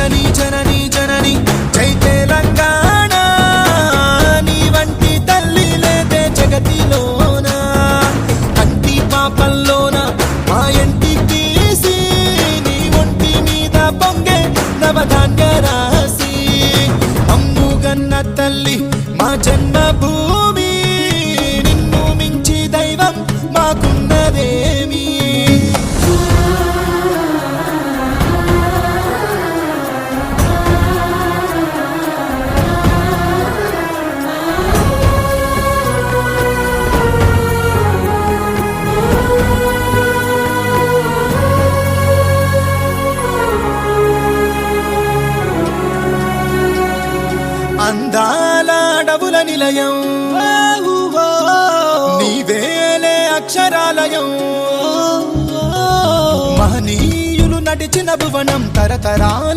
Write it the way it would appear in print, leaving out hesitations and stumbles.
జననీ జననీ జననీ జై తెలంగాణ నీ వంటి తల్లి లేదే జగతిలోన కంటి పాపల్లోన మా ఇంటికి నీ ఒంటి మీద పొంగే నవధాన్య రాసి అమ్ముగన్న తల్లి మా జన్మభూమి నిన్ను మించి దైవం మాకున్నదేమి అందాల అడవుల నిలయం నీవేలే అక్షరాలయం మహనీయులు నడిచిన భువనం తరతరాల